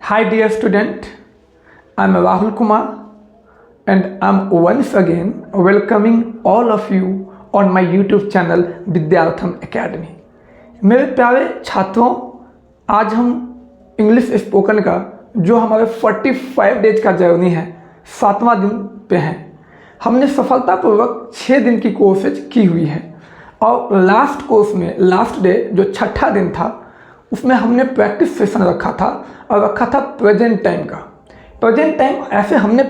Hi dear student, I am Rahul Kumar and I am once again welcoming all of you on my YouTube channel Vidyartham academy. मेरे प्यारे छात्रों, आज हम English spoken का जो हमारे 45 डेज का जर्नी है 7वां दिन पे हैं। हमने सफलतापूर्वक 6 दिन की कोर्सेज की हुई है और लास्ट कोर्स में लास्ट डे जो छठा दिन था उसमें हमने प्रैक्टिस सेशन रखा था और रखा था प्रेजेंट टाइम का। प्रेजेंट टाइम ऐसे हमने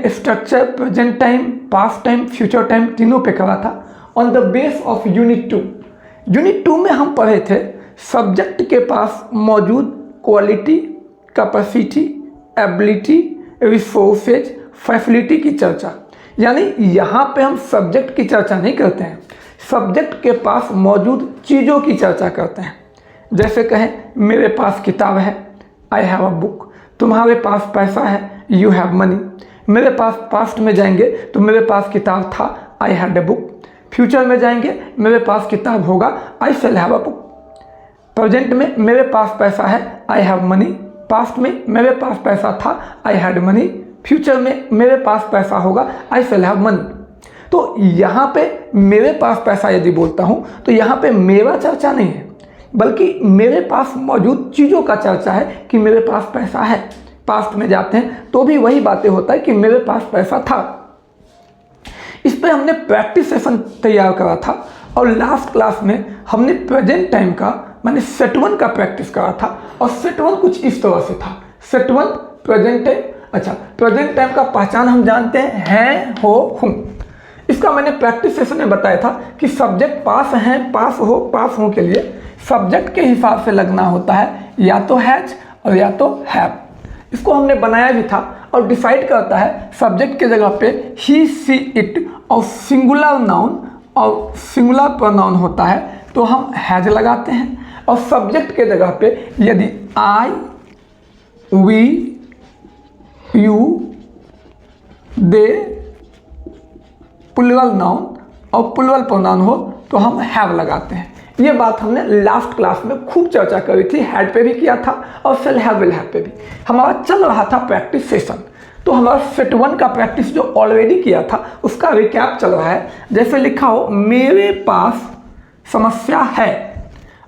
structure present time, past time, future time तीनों पे करा था on the base of unit 2। Unit 2 में हम पढ़े थे सब्जेक्ट के पास मौजूद quality, capacity, ability, resources, facility की चर्चा। यानी यहाँ पे हम सब्जेक्ट की चर्चा नहीं करते हैं, सब्जेक्ट के पास मौजूद चीज़ों की चर्चा करते हैं। जैसे कहें मेरे पास किताब है, आई हैव अ बुक। तुम्हारे पास पैसा है, यू हैव मनी। मेरे पास पास्ट में जाएंगे तो मेरे पास किताब था, I had a book. Future में जाएंगे मेरे पास किताब होगा, I shall have a book. Present में मेरे पास पैसा है, आई हैव मनी। पास्ट में मेरे पास पैसा था, आई हैड मनी। फ्यूचर में मेरे पास पैसा होगा, आई शैल हैव मनी। तो यहाँ पे मेरे पास पैसा यदि बोलता हूँ तो यहाँ पे मेरा चर्चा नहीं है, बल्कि मेरे पास मौजूद चीज़ों का चर्चा है कि मेरे पास पैसा है। पास्ट में जाते हैं तो भी वही बातें होता है कि मेरे पास पैसा था। इस पर हमने प्रैक्टिस सेशन तैयार करा था और लास्ट क्लास में हमने प्रेजेंट टाइम का मैंने सेट 1 का प्रैक्टिस करा था और सेट 1 कुछ इस तरह से था। Set 1 present time. अच्छा, प्रेजेंट टाइम का पहचान हम जानते हैं हो, हूँ। इसका मैंने प्रैक्टिस सेशन में बताया था कि सब्जेक्ट पास हैं, पास हो के लिए सब्जेक्ट के हिसाब से लगना होता है, या तो हैज और या तो हैव। इसको हमने बनाया भी था और डिसाइड करता है सब्जेक्ट के जगह पे ही, सी, इट और सिंगुलर नाउन और सिंगुलर प्रोनाउन होता है तो हम हैज लगाते हैं। और सब्जेक्ट के जगह पे यदि I, we, you, they, plural noun और प्लूरल प्रोनाउन हो तो हम हैव लगाते हैं। ये बात हमने लास्ट क्लास में खूब चर्चा करी थी, हैड पे भी किया था और शैल हैव, विल हैव पे भी। हमारा चल रहा था प्रैक्टिस सेशन। तो हमारा सेट 1 का प्रैक्टिस जो ऑलरेडी किया था उसका रिकैप चल रहा है। जैसे लिखा हो मेरे पास समस्या है।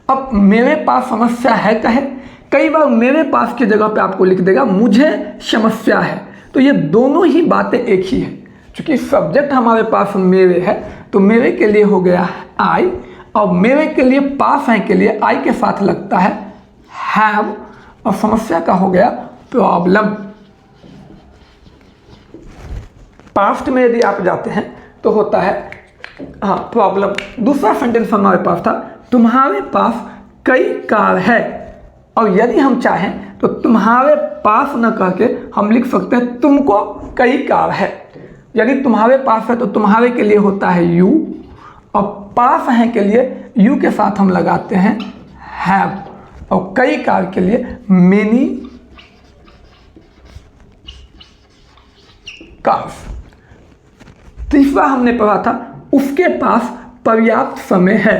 अब मेरे पास समस्या है कहे, कई बार मेरे पास की जगह पे आपको लिख देगा मुझे समस्या है। तो ये दोनों ही बातें एक ही है। चूँकि सब्जेक्ट हमारे पास मेरे है तो मेरे के लिए हो गया आई और मेरे के लिए पास है के लिए आई के साथ लगता है हैव और समस्या का हो गया प्रॉब्लम। पास्ट में यदि आप जाते हैं तो होता है प्रॉब्लम। दूसरा सेंटेंस हमारे पास था तुम्हारे पास कई कार है। और यदि हम चाहें तो तुम्हारे पास न करके हम लिख सकते हैं तुमको कई कार है। यदि तुम्हारे पास है तो तुम्हारे के लिए होता है यू और पास है के लिए यू के साथ हम लगाते हैं हैव और कई कार के लिए मेनी कार्स। तीसरा हमने पढ़ा था उसके पास पर्याप्त समय है।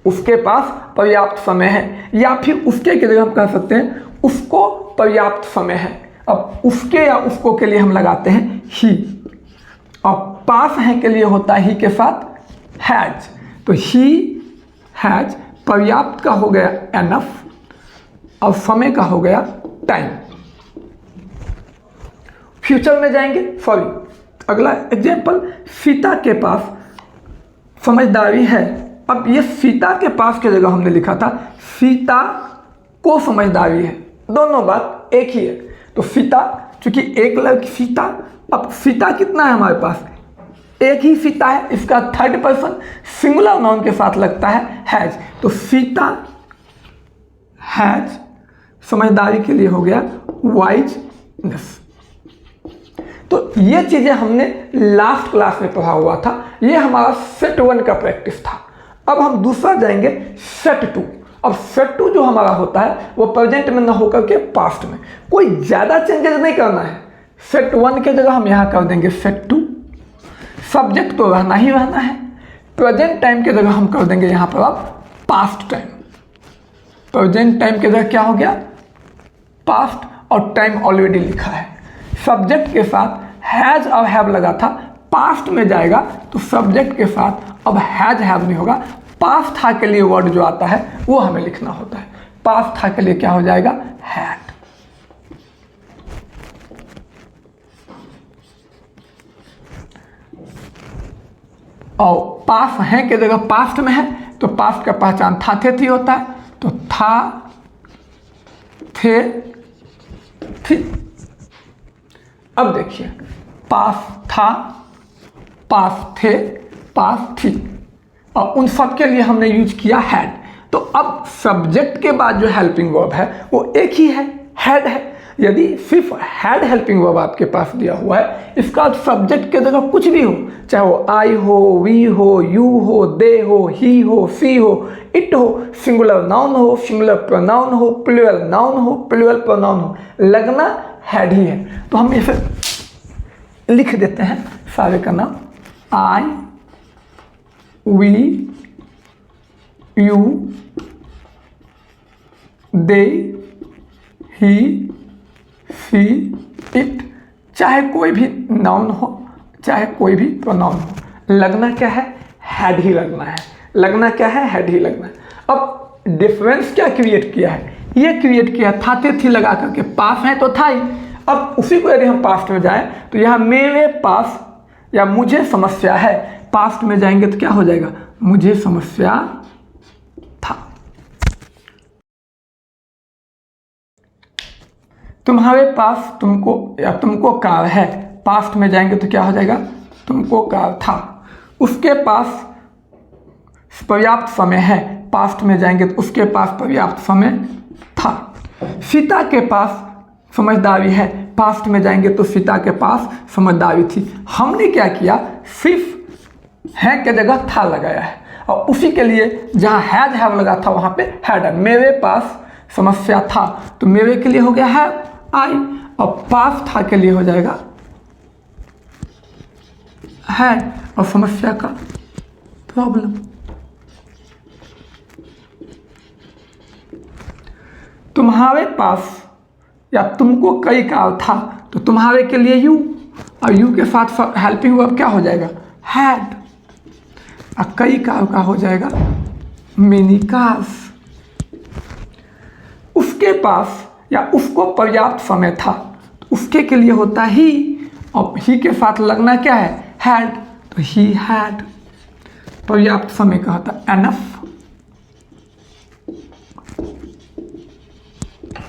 उसके पास पर्याप्त समय है या फिर उसके के जगह हम कह सकते हैं उसको पर्याप्त समय है। अब उसके या उसको के लिए हम लगाते हैं ही और पास है के लिए होता है ही के साथ हैज। तो ही हैज पर्याप्त का हो गया एनफ और समय का हो गया टाइम। फ्यूचर में जाएंगे, अगला एग्जाम्पल सीता के पास समझदारी है। अब ये सीता के पास की जगह हमने लिखा था सीता को समझदारी है। दोनों बात एक ही है। तो सीता, चूंकि एक लड़की सीता, अब सीता कितना है हमारे पास, एक ही सीता है। इसका थर्ड पर्सन सिंगुलर नाउन के साथ लगता है हैज। तो सीता हैज समझदारी के लिए हो गया वाइजनेस। तो ये चीज़ें हमने लास्ट क्लास में पढ़ा हुआ था। ये हमारा सेट 1 का प्रैक्टिस था। अब हम दूसरा जाएंगे सेट 2। अब सेट 2 जो हमारा होता है वो प्रेजेंट में ना होकर के पास्ट में। कोई ज़्यादा चेंजेस नहीं करना है। सेट 1 के जगह हम यहाँ कर देंगे सेट 2। सब्जेक्ट तो रहना ही रहना है। प्रेजेंट टाइम के जगह हम कर देंगे यहाँ पर अब पास्ट टाइम। प्रेजेंट टाइम के जगह क्या हो गया पास्ट और टाइम ऑलरेडी लिखा है। सब्जेक्ट के साथ हैज़ और हैव लगा था, पास्ट में जाएगा तो सब्जेक्ट के साथ अब हैज़ हैव नहीं होगा, पास्ट था के लिए वर्ड जो आता है वो हमें लिखना होता है। पास्ट था के लिए क्या हो जाएगा, हैड। और पास है की जगह पास्ट में है तो पास्ट का पहचान था थे थी होता है, तो था थे थी। अब देखिए पास था, पास थे, पास थी, और उन सब के लिए हमने यूज किया हैड। तो अब सब्जेक्ट के बाद जो हेल्पिंग वर्ब है वो एक ही है, हैड है। यदि सिर्फ हैड हेल्पिंग वर्ब आपके पास दिया हुआ है, इसका सब्जेक्ट के जगह कुछ भी हो, चाहे वो आई हो, वी हो, यू हो, दे हो, ही हो, सी हो, इट हो, सिंगुलर नाउन हो, सिंगुलर प्रोनाउन हो, प्लूरल नाउन हो, प्लूरल प्रोनाउन हो, लगना हैड ही है। तो हम इसे लिख देते हैं सारे का नाम, I, we, you, they, he, she, it, चाहे कोई भी नाउन हो, चाहे कोई भी प्रोनाउन हो, लगना क्या है, हैड ही लगना है। लगना क्या है, हैड ही लगना है। अब डिफरेंस क्या क्रिएट किया है, ये क्रिएट किया था थे थी लगा करके, पास है तो था ही। अब उसी को यदि हम पास्ट में जाएं तो यहाँ मेरे पास या मुझे समस्या है, पास्ट में जाएंगे तो क्या हो जाएगा, मुझे समस्या था। तुम्हारे पास तुमको या तुमको कार है, पास्ट में जाएंगे तो क्या हो जाएगा, तुमको कार था। उसके पास पर्याप्त समय है, पास्ट में जाएंगे तो उसके पास पर्याप्त समय था। सीता के पास समझदारी है, पास्ट में जाएंगे तो सीता के पास समझदारी थी। हमने क्या किया, सिर्फ है के जगह था लगाया है, और उसी के लिए जहाँ हैड हैव लगा था वहाँ पे हैड है। मेरे पास समस्या था तो मेरे के लिए हो गया है आई, और पास था के लिए हो जाएगा हैड, और समस्या का प्रॉब्लम। तुम्हारे पास या तुमको कई कार था तो तुम्हारे के लिए यू, और यू के साथ हेल्पिंग वर्ब क्या हो जाएगा, हैड, और कई कार का हो जाएगा मेनी कार्स। उसके पास या उसको पर्याप्त समय था तो उसके के लिए होता ही, और ही के साथ लगना क्या है, हैड, तो ही हैड। पर्याप्त समय का होता एनफ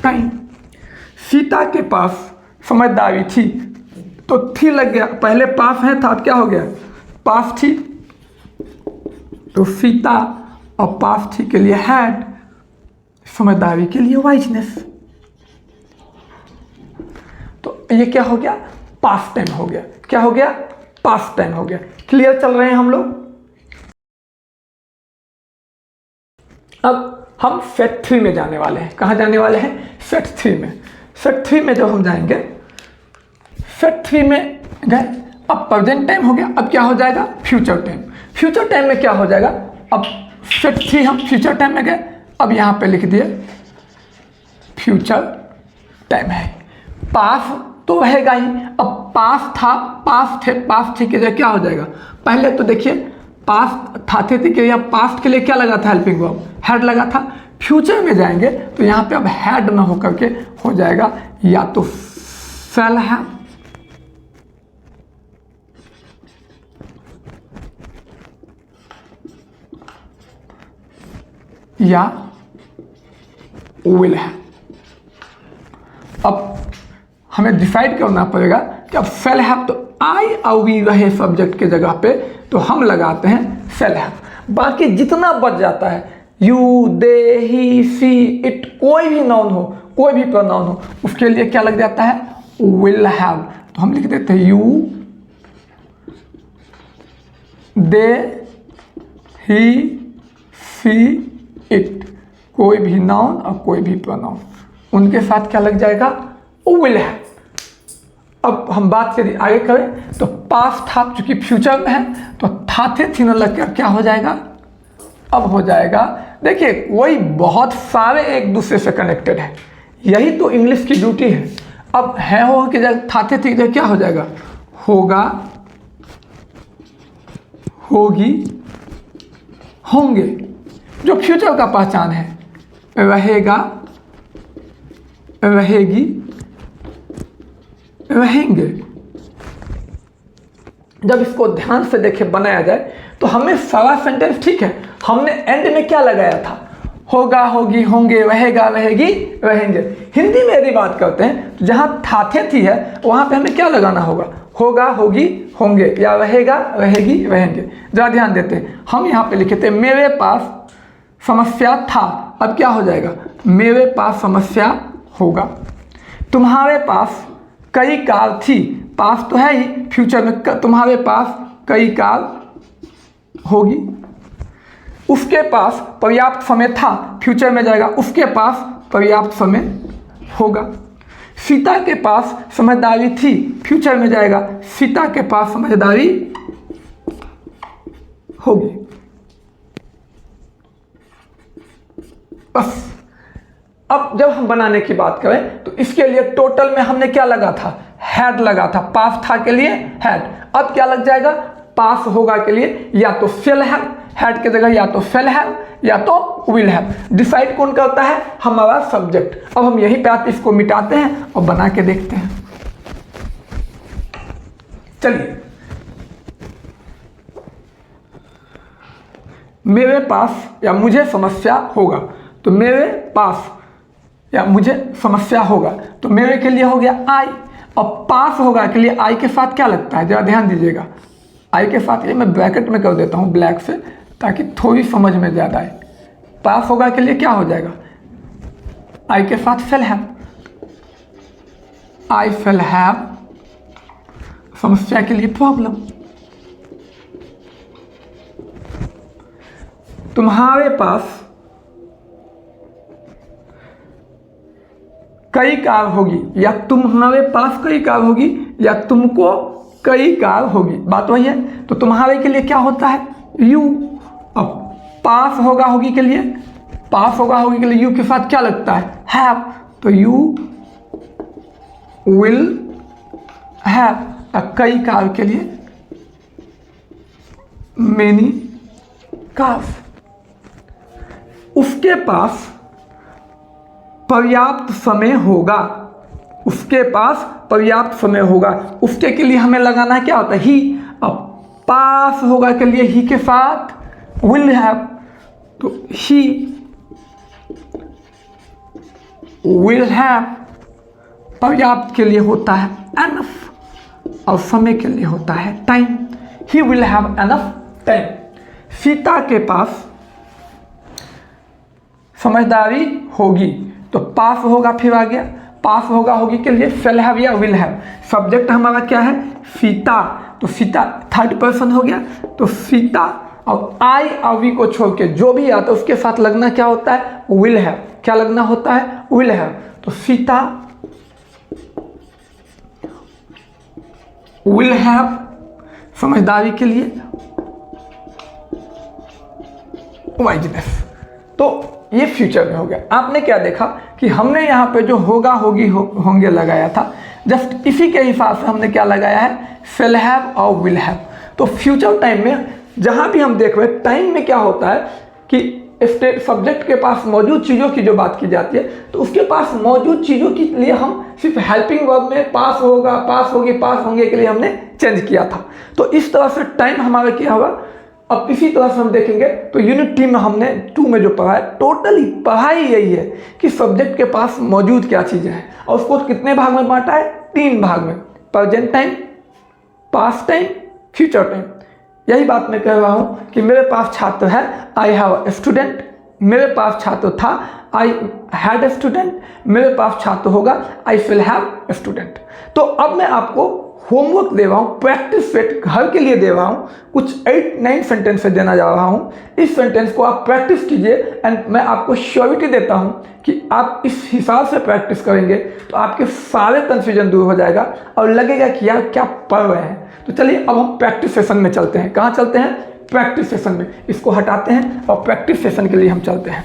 टाइम। सीता के पास समझदारी थी तो थी लग गया, पहले पास है था, अब क्या हो गया, पास थी, तो सीता और पास थी के लिए हैड, समझदारी के लिए वाइजनेस। तो ये क्या हो गया, पास्ट टाइम हो गया। क्या हो गया, पास्ट टाइम हो गया। क्लियर चल रहे हैं हम लोग। अब हम सेट 3 में जाने वाले हैं। कहाँ जाने वाले हैं, सेट 3 में। सेट 3 में जब हम जाएंगे, सेट 3 में गए, अब प्रेजेंट टाइम हो गया, अब क्या हो जाएगा, फ्यूचर टाइम। फ्यूचर टाइम में क्या हो जाएगा, अब सेट 3 हम फ्यूचर टाइम में गए, अब यहाँ पे लिख दिए फ्यूचर टाइम है। पास तो रहेगा ही, अब पास था, पास थे, पास थी के लिए क्या हो जाएगा, पहले तो देखिए पास था थे थी के लिए, पास्ट के लिए क्या लगा था, हेल्पिंग वर्ब हैड लगा था। फ्यूचर में जाएंगे तो यहाँ पे अब हैड ना होकर के हो जाएगा या तो शैल हैव, या विल हैव। अब हमें डिसाइड करना पड़ेगा कि अब शैल हैव तो आई और वी रहे सब्जेक्ट के जगह पे तो हम लगाते हैं शैल हैव। बाकी जितना बच जाता है, you, they, he, she, it, कोई भी नाउन हो, कोई भी प्रोनाउन हो, उसके लिए क्या लग जाता है, विल हैव। तो हम लिख देते हैं you, they, he, she, it, कोई भी नाउन और कोई भी प्रोनाउन, उनके साथ क्या लग जाएगा, विल हैव। अब हम बात यदि आगे करें तो पास था चूंकि फ्यूचर में है तो था थे थी न लग कर क्या हो जाएगा, अब हो जाएगा, देखिए वही बहुत सारे एक दूसरे से कनेक्टेड है। यही तो इंग्लिश की ड्यूटी है। अब है हो कि जब थाते थी तो क्या हो जाएगा, होगा, होगी, होंगे। जो फ्यूचर का पहचान है, रहेगा, रहेगी, रहेंगे। जब इसको ध्यान से देखे बनाया जाए तो हमें सारा सेंटेंस ठीक है, हमने एंड में क्या लगाया था, होगा, होगी, होंगे, रहेगा, रहेगी, रहेंगे। हिंदी में यदि बात करते हैं तो जहाँ थाथे थी है वहाँ पे हमें क्या लगाना होगा, होगा, होगी, होंगे, या रहेगा, रहेगी, रहेंगे। जरा ध्यान देते हैं, हम यहाँ पे लिखे थे मेरे पास समस्या था, अब क्या हो जाएगा, मेरे पास समस्या होगा। तुम्हारे पास कई कार थी, पास तो है ही, फ्यूचर में तुम्हारे पास कई कार होगी। उसके पास पर्याप्त समय था, फ्यूचर में जाएगा, उसके पास पर्याप्त समय होगा। सीता के पास समझदारी थी, फ्यूचर में जाएगा, सीता के पास समझदारी होगी। बस। अब जब हम बनाने की बात करें तो इसके लिए टोटल में हमने क्या लगा था, हैड लगा था, पास था के लिए हैड। अब क्या लग जाएगा, पास होगा के लिए या तो शेल हैव, हैड के जगह या तो शेल हैव या तो विल हैव। डिसाइड कौन करता है, हमारा सब्जेक्ट। अब हम यही पे इसको मिटाते हैं और बना के देखते हैं। चलिए, मेरे पास या मुझे समस्या होगा, तो मेरे पास या मुझे समस्या होगा, तो मेरे के लिए हो गया आई। और पास होगा के लिए आई के साथ क्या लगता है, जरा ध्यान दीजिएगा, आई के साथ ये मैं ब्रैकेट में कर देता हूँ ब्लैक से ताकि थोड़ी समझ में ज़्यादा आए। पास होगा के लिए क्या हो जाएगा, आई के साथ shall have, I shall have, समस्या के लिए प्रॉब्लम। तुम्हारे पास कई कार होगी, या तुम्हारे पास कई कार होगी, या तुमको कई कार होगी, बात वही है। तो तुम्हारे के लिए क्या होता है, यू। अब पास होगा होगी के लिए, पास होगा होगी के लिए यू के साथ क्या लगता है, हैव, तो यू विल हैव। कई कार के लिए मेनी कार्स। उसके पास पर्याप्त समय होगा, उसके पास पर्याप्त समय होगा, उसके के लिए हमें लगाना क्या होता है, ही। अब पास होगा के लिए ही के साथ विल हैव, तो ही विल हैव। पर्याप्त के लिए होता है एनफ, और समय के लिए होता है time, he will have enough time. Sita के पास समझदारी होगी, तो पास होगा, फिर आ गया पास होगा होगी के लिए शेल हैव या विल हैव। सब्जेक्ट हमारा क्या है, सीता, तो सीता थर्ड पर्सन हो गया, तो सीता। और आई और वी को छोड़ के जो भी आता है उसके साथ लगना क्या होता है, विल हैव। क्या लगना होता है, विल हैव। तो सीता विल हैव समझदारी के लिए वाइजनेस। तो ये फ्यूचर में हो गया। आपने क्या देखा कि हमने यहाँ पे जो होगा, होगी, होंगे लगाया था, जस्ट इसी के हिसाब से हमने क्या लगाया है, शेल हैव और विल हैव। तो फ्यूचर टाइम में जहाँ भी हम देख रहे हैं, टाइम में क्या होता है कि सब्जेक्ट के पास मौजूद चीज़ों की जो बात की जाती है, तो उसके पास मौजूद चीज़ों के लिए हम सिर्फ हेल्पिंग वर्ब में पास होगा, पास होगी, पास होंगे के लिए हमने चेंज किया था। तो इस तरह से टाइम हमारा क्या हुआ। अब इसी तरह से हम देखेंगे तो यूनिट 3 में हमने 2 में जो पढ़ा है, टोटली पढ़ाई यही है कि सब्जेक्ट के पास मौजूद क्या चीज़ें हैं, और उसको कितने भाग में बांटा है, 3 भाग में, present time, past time, future time. यही बात मैं कह रहा हूँ कि मेरे पास छात्र है, आई हैव अ स्टूडेंट, मेरे पास छात्र था, आई हैड अ स्टूडेंट, मेरे पास छात्र होगा, I will have a student. तो अब मैं आपको होमवर्क दे रहा हूँ, प्रैक्टिस सेट घर के लिए दे रहा हूँ, कुछ 8-9 सेंटेंस देना जा रहा हूँ। इस सेंटेंस को आप प्रैक्टिस कीजिए, एंड मैं आपको श्योरिटी देता हूँ कि आप इस हिसाब से प्रैक्टिस करेंगे तो आपके सारे कन्फ्यूजन दूर हो जाएगा और लगेगा कि यार क्या पढ़ रहे हैं। तो चलिए अब हम प्रैक्टिस सेशन में चलते हैं। कहाँ चलते हैं, प्रैक्टिस सेशन में। इसको हटाते हैं और प्रैक्टिस सेशन के लिए हम चलते हैं।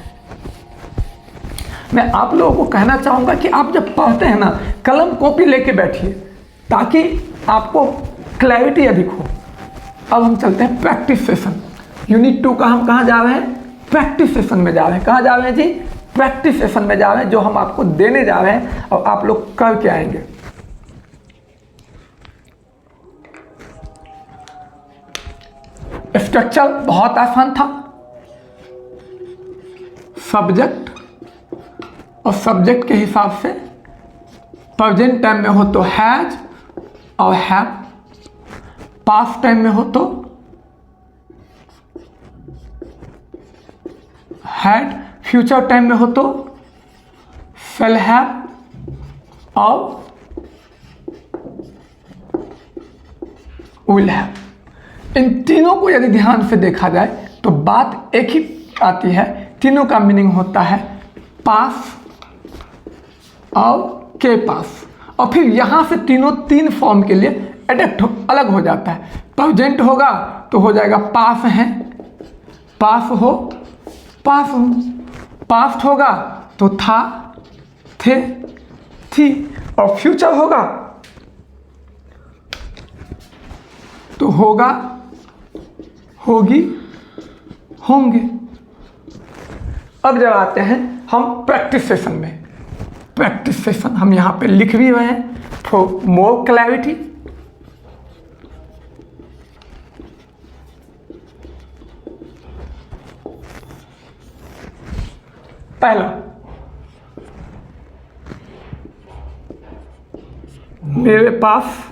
मैं आप लोगों को कहना चाहूँगा कि आप जब पढ़ते हैं ना, कलम कॉपी लेके बैठिए ताकि आपको क्लैरिटी अधिक हो। अब हम चलते हैं प्रैक्टिस सेशन। यूनिट 2 का हम कहाँ जा रहे हैं? प्रैक्टिस सेशन में जा रहे हैं। कहाँ जा रहे हैं जी? प्रैक्टिस सेशन में जा रहे हैं, जो हम आपको देने जा रहे हैं और आप लोग करके आएंगे। स्ट्रक्चर बहुत आसान था। सब्जेक्ट और सब्जेक्ट के हिसाब से प्रेजेंट टाइम में हो तो हैज और हैव, पास्ट टाइम में हो तो हैड, फ्यूचर टाइम में हो तो शैल हैव और विल हैव। इन तीनों को यदि ध्यान से देखा जाए तो बात एक ही आती है। तीनों का मीनिंग होता है पास और के पास, और फिर यहाँ से तीनों तीन फॉर्म के लिए एडेप्ट अलग हो जाता है। प्रेजेंट होगा तो हो जाएगा पास है, पास हो, पास हूँ। पास्ट होगा तो था, थे, थी। और फ्यूचर होगा तो होगा, होगी, होंगे। अब जब आते हैं हम प्रैक्टिस सेशन में। प्रैक्टिस सेशन हम यहाँ पे लिख भी रहे हैं फॉर मोर क्लैरिटी। पहला, मेरे पास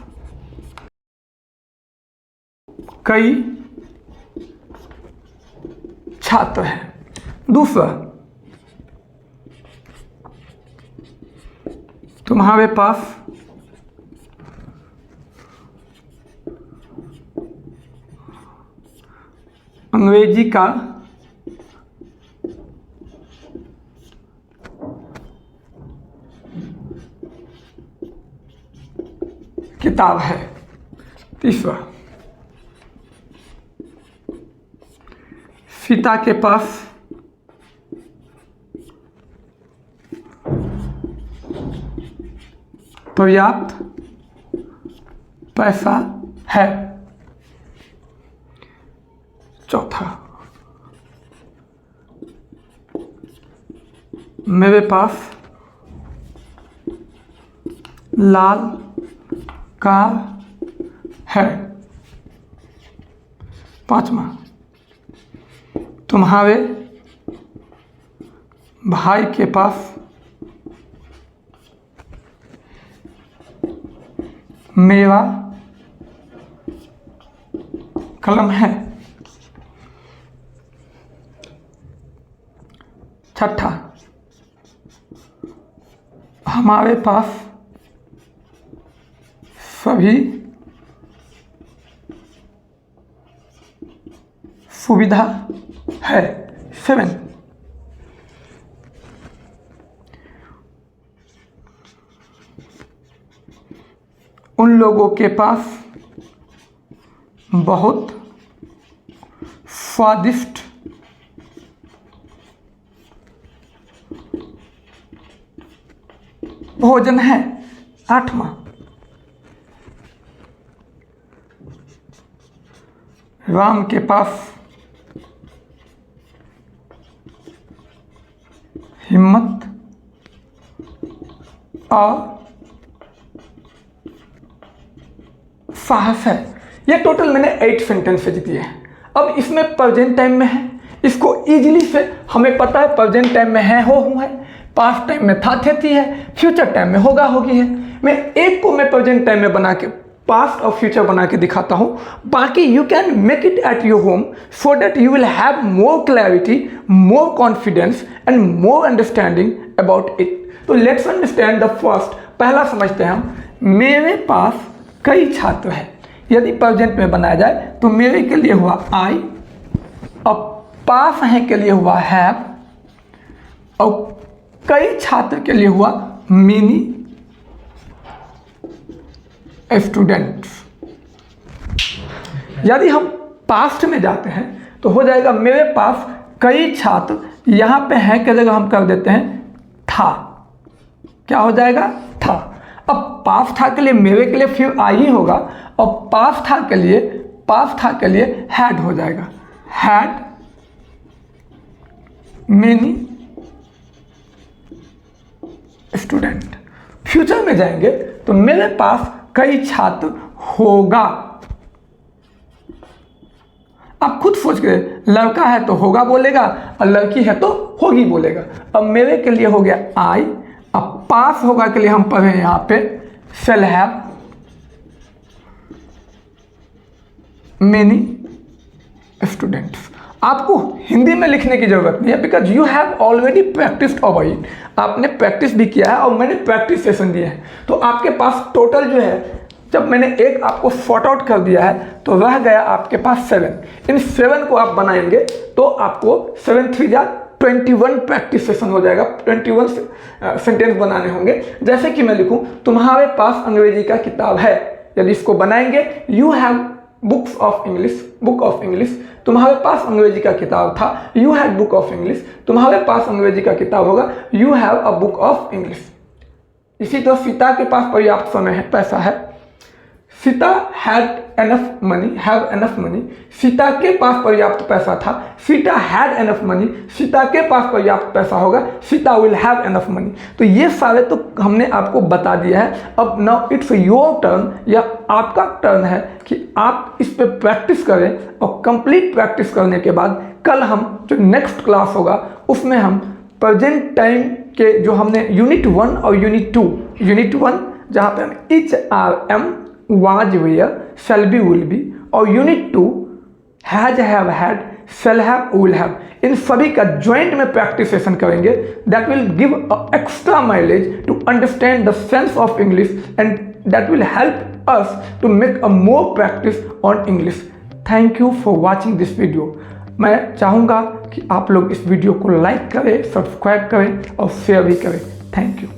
कई छात्र हैं। दूसरा, तुम्हारे पास अंग्रेजी का किताब है। तीसरा, सीता के पास पर्याप्त पैसा है। चौथा, मेरे पास लाल कार है। पांचवा, तुम्हारे भाई के पास मेरा कलम है। छठा, हमारे पास सभी सुविधा है। 7, उन लोगों के पास बहुत स्वादिष्ट भोजन है। 8वां, राम के पास हिम्मत और साहस है। ये टोटल मैंने 8 सेंटेंसेज दिए हैं। अब इसमें प्रेजेंट टाइम में है, इसको इजीली से हमें पता है प्रेजेंट टाइम में है, हो, हूँ है, पास्ट टाइम में था, थे, थी है, फ्यूचर टाइम में होगा, होगी है। मैं एक को मैं प्रेजेंट टाइम में बना के पास्ट और फ्यूचर बना के दिखाता हूँ। बाकी you can make it at your home so that you will have more clarity, more confidence and more understanding about it. तो लेट्स अंडरस्टैंड द फर्स्ट। पहला समझते हैं हम, मेरे पास कई छात्र हैं। यदि प्रेजेंट में बनाया जाए तो मेरे के लिए हुआ आई, और पास है के लिए हुआ हैव, और कई छात्र के लिए हुआ मेनी स्टूडेंट्स। यदि हम पास्ट में जाते हैं तो हो जाएगा मेरे पास कई छात्र, यहाँ पे हैं की जगह हम कर देते हैं था, क्या हो जाएगा? था। अब पास था के लिए मेरे के लिए फिर आ ही होगा, और पास था के लिए हैड हो जाएगा। Had many student. फ्यूचर में जाएंगे तो मेरे पास कई छात्र होगा। आप खुद सोच के, लड़का है तो होगा बोलेगा और लड़की है तो होगी बोलेगा। अब मेरे के लिए हो गया आई, अब पास होगा के लिए हम पढ़े यहां पे शेल हैव मेनी स्टूडेंट्स। आपको हिंदी में लिखने की जरूरत नहीं है, because you have already practised over it. आपने प्रैक्टिस भी किया है और मैंने प्रैक्टिस सेशन दिए हैं, तो आपके पास टोटल जो है, जब मैंने एक आपको सॉर्ट आउट कर दिया है तो रह गया आपके पास 7। इन 7 को आप बनाएंगे तो आपको 7 3 जा 21 प्रैक्टिस सेशन हो जाएगा। 21 सेंटेंस बनाने होंगे। जैसे कि मैं लिखूं, तुम्हारे पास अंग्रेजी का किताब है। यदि इसको बनाएंगे, you have books of English, तुम्हारे पास अंग्रेजी का किताब था, you had book of English, तुम्हारे पास अंग्रेजी का किताब होगा, you have a book of English. इसी तरह सीता के पास पर्याप्त समय है, पैसा है, Sita had enough money, Sita के पास पर्याप्त पैसा था, Sita had enough money, Sita के पास पर्याप्त पैसा होगा, Sita will have enough money. तो ये सारे तो हमने आपको बता दिया है। अब नाउ इट्स योर टर्न, या आपका टर्न है कि आप इस पे प्रैक्टिस करें, और कंप्लीट प्रैक्टिस करने के बाद कल हम जो नेक्स्ट क्लास होगा उसमें हम प्रेजेंट टाइम के जो हमने यूनिट 1 और यूनिट 1 जहाँ पे हम is are am was were shall be will be, और unit 2 has have had shall have will have, इन सभी का ज्वाइंट में प्रैक्टिस सेशन करेंगे। That will give extra mileage to understand the sense of English, and that will help us to make a more practice on English. Thank you for watching this video. मैं चाहूँगा कि आप लोग इस video को like करें, subscribe करें और शेयर भी करें। Thank you.